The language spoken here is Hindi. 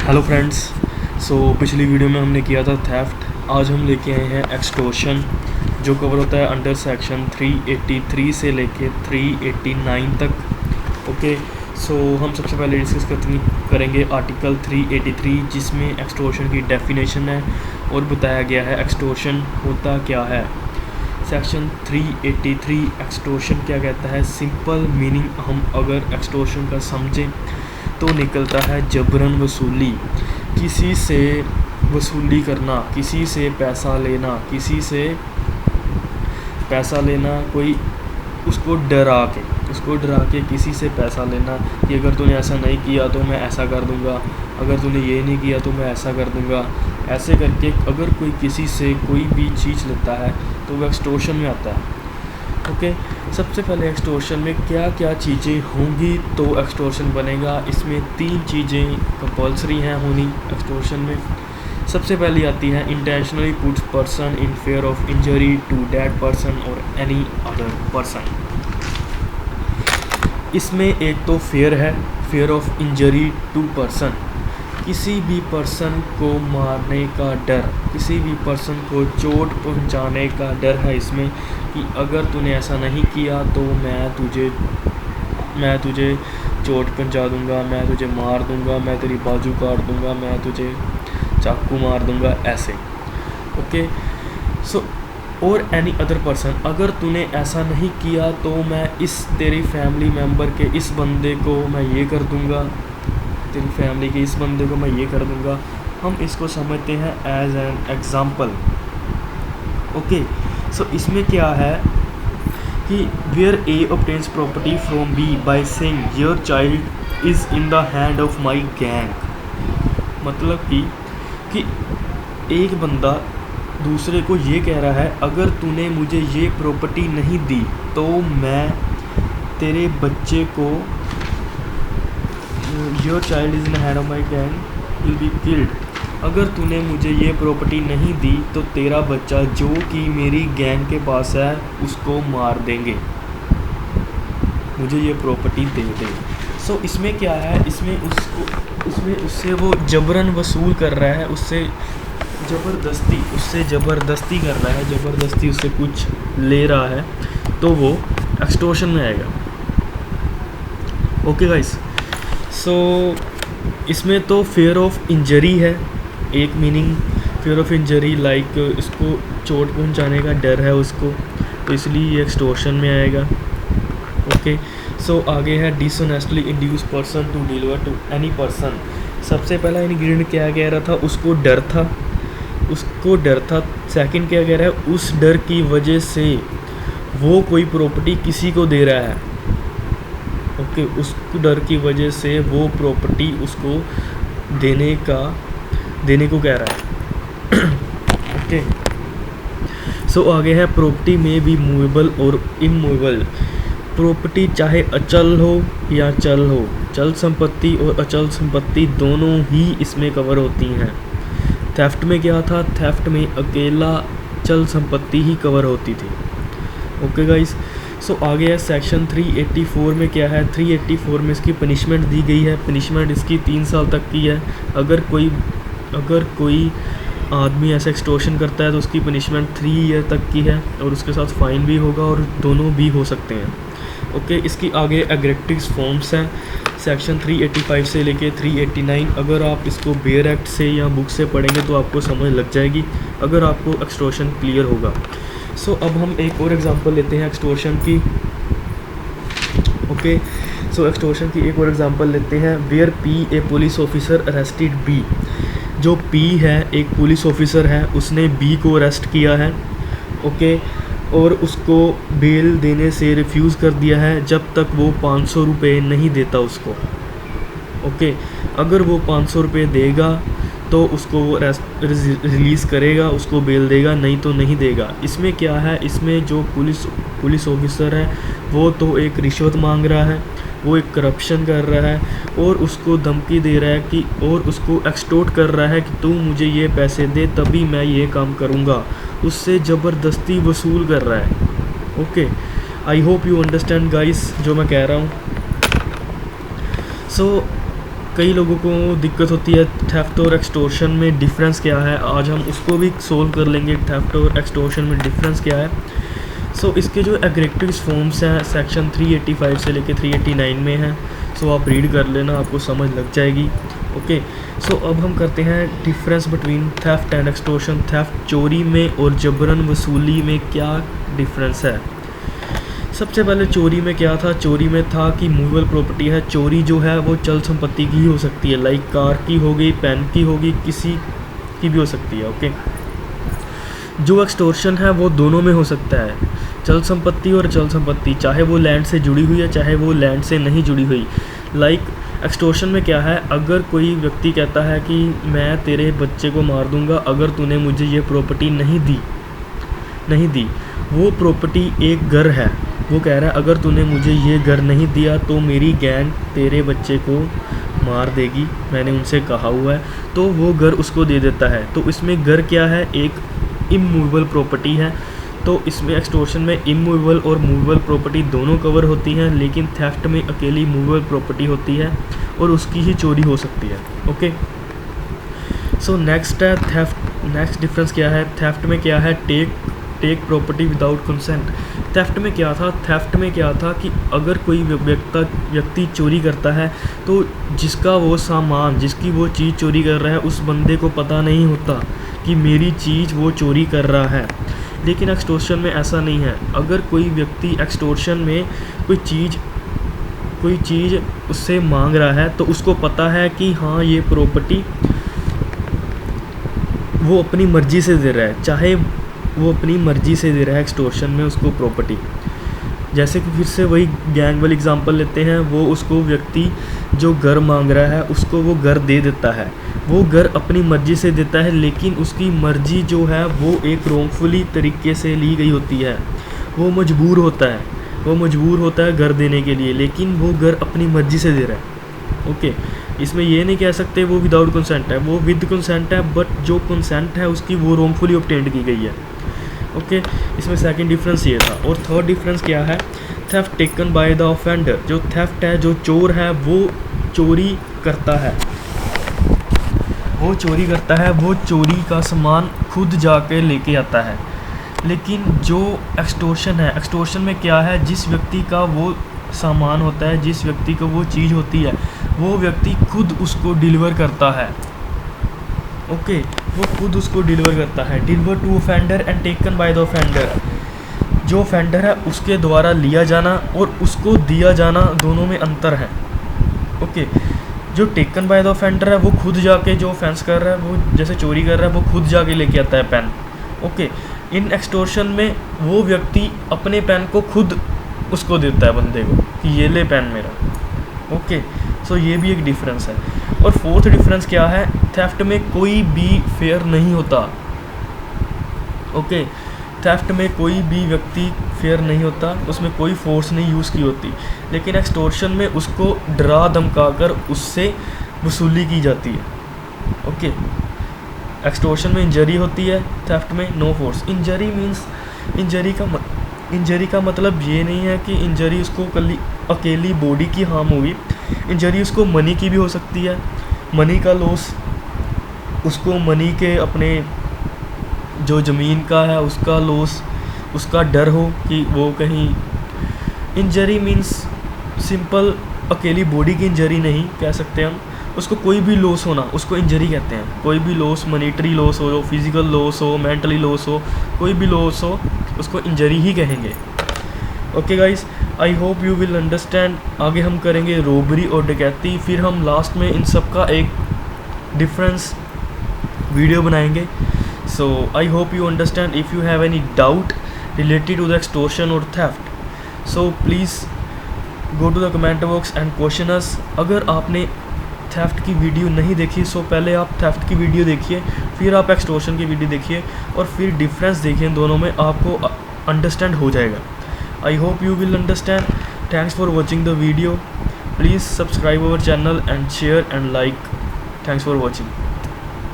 Hello friends. पिछली वीडियो में हमने किया था थेफ्ट। आज हम लेके आए हैं एक्सटॉर्शन, जो कवर होता है अंडर सेक्शन 383 से लेके 389 तक। ओके, हम सबसे पहले डिस्कस करेंगे आर्टिकल 383, जिसमें एक्सटॉर्शन की डेफिनेशन है और बताया गया है एक्सटॉर्शन होता क्या है। सेक्शन 383 एक्सटॉर्शन क्या कहता है। सिंपल मीनिंग हम अगर एक्सटॉर्शन का समझें तो निकलता है जबरन वसूली, किसी से वसूली करना, किसी से पैसा लेना, किसी से पैसा लेना, कोई उसको डरा के किसी से पैसा लेना कि अगर तूने ऐसा नहीं किया तो मैं ऐसा कर दूंगा, अगर तूने ये नहीं किया तो मैं ऐसा कर दूंगा। ऐसे करके अगर कोई किसी से कोई भी चीज़ लेता है तो वो एक्सटॉर्शन में आता है। ओके, सबसे पहले एक्सटॉर्शन में क्या क्या चीज़ें होंगी तो एक्सटॉर्शन बनेगा। इसमें 3 चीज़ें कंपल्सरी हैं होनी एक्सटॉर्शन में। सबसे पहली आती है intentionally puts person in fear of injury to that person और एनी अदर पर्सन। इसमें एक तो फेयर है, fear of injury to person, किसी भी पर्सन को मारने का डर, किसी भी पर्सन को चोट पहुंचाने का डर है इसमें कि अगर तूने ऐसा नहीं किया तो मैं तुझे चोट पहुंचा दूंगा, मैं तुझे मार दूंगा, मैं तेरी बाजू काट दूंगा, मैं तुझे चाकू मार दूंगा, ऐसे। ओके, और एनी अदर पर्सन, अगर तूने ऐसा नहीं किया तो मैं इस तेरी फैमिली मेम्बर के इस बंदे को मैं ये कर दूंगा, तेरी फैमिली के इस बंदे को मैं ये कर दूंगा। हम इसको समझते हैं एज एन एग्ज़ाम्पल। ओके, इसमें क्या है कि where A obtains property from B by saying your child is in the hand of my gang. मतलब कि एक बंदा दूसरे को ये कह रहा है अगर तूने मुझे ये प्रॉपर्टी नहीं दी तो मैं तेरे बच्चे को, your child is in the hand of my gang will be killed, अगर तूने मुझे ये प्रॉपर्टी नहीं दी तो तेरा बच्चा जो कि मेरी गैंग के पास है उसको मार देंगे, मुझे ये प्रॉपर्टी दे दे। इसमें क्या है, इसमें उससे वो जबरन वसूल कर रहा है, उससे ज़बरदस्ती कर रहा है, ज़बरदस्ती उससे कुछ ले रहा है, तो वो एक्सटॉर्शन में आएगा। ओके गाइस, इसमें तो फेयर ऑफ इंजरी है, एक meaning fair of injury like इसको चोट पहुंचाने का डर है उसको, तो इसलिए ये एक्सटॉर्शन में आएगा। ओके, आगे है dishonestly induce person to deliver to any person. सबसे पहला इंग्रेडिएंट क्या कह रहा था, उसको डर था। सेकंड क्या कह रहा है, उस डर की वजह से वो कोई प्रॉपर्टी किसी को दे रहा है। ओके, उस डर की वजह से वो प्रॉपर्टी उसको देने को कह रहा है। ओके, आगे है प्रॉपर्टी में भी मूवेबल और इमूवेबल। प्रॉपर्टी चाहे अचल हो या चल हो, चल संपत्ति और अचल संपत्ति दोनों ही इसमें कवर होती हैं। थेफ्ट में क्या था, थेफ्ट में अकेला चल संपत्ति ही कवर होती थी। ओके गाइस, आगे है सेक्शन 384 में क्या है, 384 में इसकी पनिशमेंट दी गई है। पनिशमेंट इसकी 3 साल तक की है। अगर कोई आदमी ऐसा एक्सटॉर्शन करता है तो उसकी पनिशमेंट 3 ईयर तक की है और उसके साथ फ़ाइन भी होगा और दोनों भी हो सकते हैं। ओके, इसकी आगे एग्रेक्टिव्स फॉर्म्स हैं सेक्शन 385 से लेके 389। अगर आप इसको बेयर एक्ट से या बुक से पढ़ेंगे तो आपको समझ लग जाएगी, अगर आपको एक्सटॉर्शन क्लियर होगा। अब हम एक और एग्जांपल लेते हैं एक्सटॉर्शन की। ओके, एक्सटॉर्शन की एक और एग्जांपल लेते हैं। Where P a police officer arrested B. जो पी है एक पुलिस ऑफिसर है, उसने बी को अरेस्ट किया है। ओके, और उसको बेल देने से रिफ्यूज़ कर दिया है जब तक वो 500 रुपये नहीं देता उसको। ओके, अगर वो 500 रुपये देगा तो उसको वो रिलीज़ करेगा, उसको बेल देगा, नहीं तो नहीं देगा। इसमें क्या है, इसमें जो पुलिस ऑफिसर है वो तो एक रिश्वत मांग रहा है, वो एक करप्शन कर रहा है और उसको धमकी दे रहा है कि, और उसको एक्सटॉर्ट कर रहा है कि तू मुझे ये पैसे दे तभी मैं ये काम करूँगा, उससे ज़बरदस्ती वसूल कर रहा है। Okay, I hope you understand guys जो मैं कह रहा हूँ। कई लोगों को दिक्कत होती है थेफ्ट और एक्सटॉर्शन में डिफरेंस क्या है, आज हम उसको भी सोल्व कर लेंगे। थेफ्ट और एक्सटॉर्शन में डिफरेंस क्या है। सो इसके जो एग्रेक्टिव्स फॉर्म्स हैं सेक्शन 385 से लेके 389 में हैं। सो आप रीड कर लेना, आपको समझ लग जाएगी। ओके, सो अब हम करते हैं difference between theft and extortion. Theft चोरी में और जबरन वसूली में क्या डिफरेंस है। सबसे पहले चोरी में क्या था, चोरी में था कि मूवेबल प्रॉपर्टी है। चोरी जो है वो चल संपत्ति की ही हो सकती है, लाइक कार की होगी, पेन की होगी, किसी की भी हो सकती है। ओके, जो एक्सटॉर्शन है वो दोनों में हो सकता है, चल संपत्ति और चल संपत्ति, चाहे वो लैंड से जुड़ी हुई है चाहे वो लैंड से नहीं जुड़ी हुई। लाइक एक्सटॉर्शन में क्या है, अगर कोई व्यक्ति कहता है कि मैं तेरे बच्चे को मार दूंगा अगर तूने मुझे ये प्रॉपर्टी नहीं दी। वो प्रॉपर्टी एक घर है, वो कह रहा है अगर तूने मुझे ये घर नहीं दिया तो मेरी गैंग तेरे बच्चे को मार देगी, मैंने उनसे कहा हुआ है, तो वो घर उसको दे देता है। तो इसमें घर क्या है, एक इमूवेबल प्रॉपर्टी है। तो इसमें एक्सटॉर्शन में इमूवेबल और मूवेबल प्रॉपर्टी दोनों कवर होती हैं, लेकिन थेफ्ट में अकेली मूवेबल प्रॉपर्टी होती है और उसकी ही चोरी हो सकती है। ओके, सो नेक्स्ट है थेफ्ट। नेक्स्ट डिफरेंस क्या है, थेफ्ट में क्या है, take property without consent. Theft में क्या था, थेफ्ट में क्या था कि अगर कोई व्यक्ति चोरी करता है तो जिसका वो सामान, जिसकी वो चीज़ चोरी कर रहा है उस बंदे को पता नहीं होता कि मेरी चीज़ वो चोरी कर रहा है। लेकिन एक्सटॉर्शन में ऐसा नहीं है, अगर कोई व्यक्ति एक्सटॉर्शन में कोई चीज़ उससे मांग रहा है तो उसको पता है कि हाँ ये प्रॉपर्टी वो अपनी मर्ज़ी से दे रहा है, चाहे वो अपनी मर्ज़ी से दे रहा है एक्सटॉर्शन में उसको प्रॉपर्टी। जैसे कि फिर से वही गैंग वाली एग्जांपल लेते हैं, वो उसको व्यक्ति जो घर मांग रहा है उसको वो घर दे देता है, वो घर अपनी मर्ज़ी से देता है, लेकिन उसकी मर्ज़ी जो है वो एक रॉन्गफुली तरीके से ली गई होती है। वो मजबूर होता है घर देने के लिए, लेकिन वो घर अपनी मर्ज़ी से दे रहा है। ओके, इसमें ये नहीं कह सकते वो विदाउट कंसेंट है, वो विद कंसेंट है, बट जो कंसेंट है उसकी वो रॉन्गफुली ऑब्टेंड की गई है। ओके, इसमें सेकंड डिफरेंस ये था। और थर्ड डिफरेंस क्या है, theft taken by the offender. जो थेफ्ट है, जो चोर है वो चोरी करता है, वो चोरी का सामान खुद जाके लेके आता है। लेकिन जो एक्सटॉर्शन है, एक्सटॉर्शन में क्या है, जिस व्यक्ति का वो सामान होता है, जिस व्यक्ति को वो चीज़ होती है, वो व्यक्ति खुद उसको डिलीवर करता है। ओके, वो खुद उसको डिलीवर करता है। Deliver to offender and taken by the offender. जो ऑफेंडर है उसके द्वारा लिया जाना और उसको दिया जाना, दोनों में अंतर है। ओके, जो टेकन बाय द ऑफेंडर है वो खुद जाके, जो ऑफेंस कर रहा है, वो जैसे चोरी कर रहा है, वो खुद जाके लेके आता है पेन। ओके, इन एक्सटॉर्शन में वो व्यक्ति अपने पेन को खुद उसको देता है बंदे को कि ये ले पेन मेरा। ओके, सो ये भी एक डिफरेंस है। और फोर्थ डिफरेंस क्या है, थेफ्ट में कोई भी फेयर नहीं होता। ओके, थेफ्ट में कोई भी व्यक्ति फेयर नहीं होता, उसमें कोई फोर्स नहीं यूज़ की होती। लेकिन एक्सटॉर्शन में उसको डरा धमका कर उससे वसूली की जाती है। ओके, एक्सटॉर्शन में इंजरी होती है, थेफ्ट में no force. Injury means, injury का मतलब ये नहीं है कि इंजरी उसको अकेली बॉडी की हार्म होगी। इंजरी उसको मनी की भी हो सकती है, मनी का लॉस, उसको मनी के अपने जो ज़मीन का है उसका लॉस, उसका डर हो कि वो कहीं। इंजरी मीन्स सिंपल अकेली बॉडी की इंजरी नहीं कह सकते हम, उसको कोई भी लॉस होना उसको इंजरी कहते हैं। कोई भी लॉस, मनीटरी लॉस हो, फिज़िकल लॉस हो, मेंटली लॉस हो, कोई भी लॉस हो उसको इंजरी ही कहेंगे। Okay guys, I hope you will understand. आगे हम करेंगे रॉबरी और डकैती, फिर हम लास्ट में इन सब का एक डिफरेंस वीडियो बनाएंगे। So I hope you understand. If you have any doubt related to the extortion और theft, so please go to the comment box and question us. अगर आपने थेफ्ट की वीडियो नहीं देखी, सो पहले आप थेफ्ट की वीडियो देखिए, फिर आप एक्सटॉर्शन की वीडियो देखिए और फिर डिफरेंस देखिए, दोनों में आपको अंडरस्टैंड हो जाएगा। I hope you will understand. Thanks for watching the video. Please subscribe our channel and share and like. Thanks for watching.